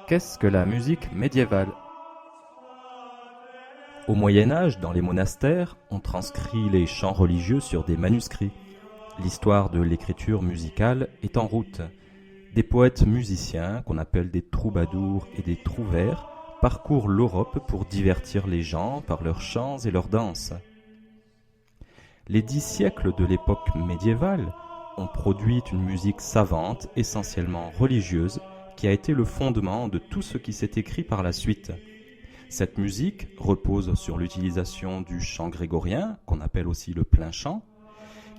Qu'est-ce que la musique médiévale? Au Moyen Âge, dans les monastères, on transcrit les chants religieux sur des manuscrits. L'histoire de l'écriture musicale est en route. Des poètes musiciens, qu'on appelle des troubadours et des trouvères, parcourent l'Europe pour divertir les gens par leurs chants et leurs danses. Les 10 siècles de l'époque médiévale ont produit une musique savante, essentiellement religieuse, qui a été le fondement de tout ce qui s'est écrit par la suite. Cette musique repose sur l'utilisation du chant grégorien, qu'on appelle aussi le plein chant,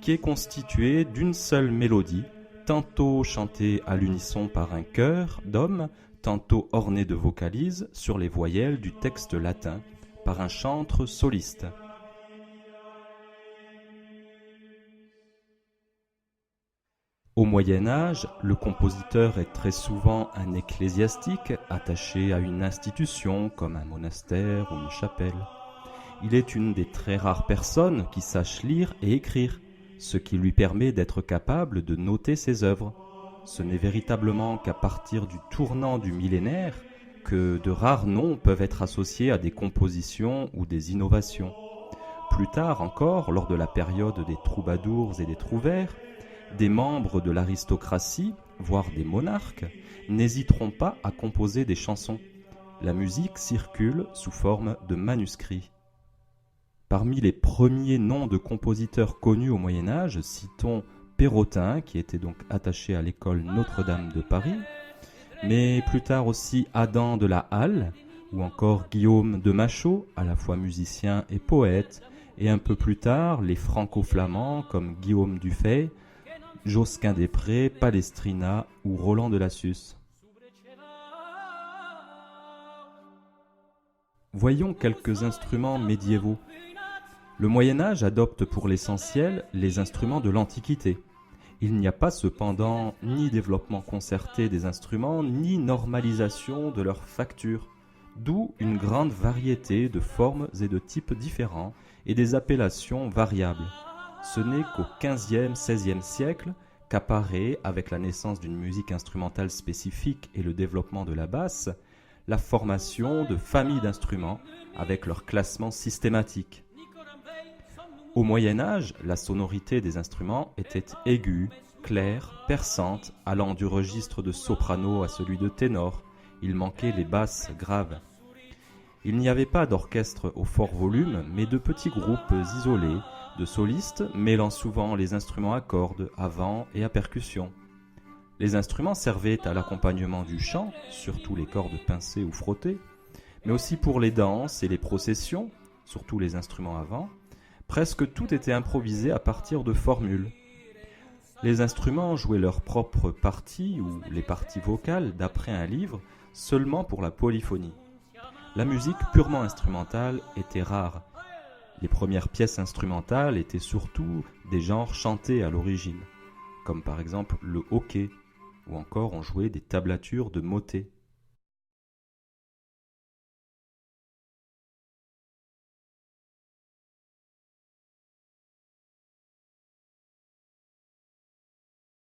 qui est constitué d'une seule mélodie, tantôt chantée à l'unisson par un chœur d'hommes, tantôt ornée de vocalises sur les voyelles du texte latin par un chantre soliste. Au Moyen Âge, le compositeur est très souvent un ecclésiastique attaché à une institution comme un monastère ou une chapelle. Il est une des très rares personnes qui sache lire et écrire, ce qui lui permet d'être capable de noter ses œuvres. Ce n'est véritablement qu'à partir du tournant du millénaire que de rares noms peuvent être associés à des compositions ou des innovations. Plus tard encore, lors de la période des troubadours et des trouvères, des membres de l'aristocratie, voire des monarques, n'hésiteront pas à composer des chansons. La musique circule sous forme de manuscrits. Parmi les premiers noms de compositeurs connus au Moyen Âge, citons Perrotin, qui était donc attaché à l'école Notre-Dame de Paris, mais plus tard aussi Adam de la Halle, ou encore Guillaume de Machaut, à la fois musicien et poète, et un peu plus tard les franco-flamands comme Guillaume Dufay, Josquin des Prés, Palestrina ou Roland de Lassus. Voyons quelques instruments médiévaux. Le Moyen Âge adopte pour l'essentiel les instruments de l'Antiquité. Il n'y a pas cependant ni développement concerté des instruments, ni normalisation de leur facture, d'où une grande variété de formes et de types différents et des appellations variables. Ce n'est qu'au XVe, XVIe siècle qu'apparaît, avec la naissance d'une musique instrumentale spécifique et le développement de la basse, la formation de familles d'instruments avec leur classement systématique. Au Moyen Âge, la sonorité des instruments était aiguë, claire, perçante, allant du registre de soprano à celui de ténor. Il manquait les basses graves. Il n'y avait pas d'orchestre au fort volume, mais de petits groupes isolés, de solistes mêlant souvent les instruments à cordes, à vent et à percussion. Les instruments servaient à l'accompagnement du chant, surtout les cordes pincées ou frottées, mais aussi pour les danses et les processions, surtout les instruments à vent. Presque tout était improvisé à partir de formules. Les instruments jouaient leurs propres parties ou les parties vocales d'après un livre seulement pour la polyphonie. La musique purement instrumentale était rare. Les premières pièces instrumentales étaient surtout des genres chantés à l'origine, comme par exemple le hoquet, ou encore on jouait des tablatures de motets.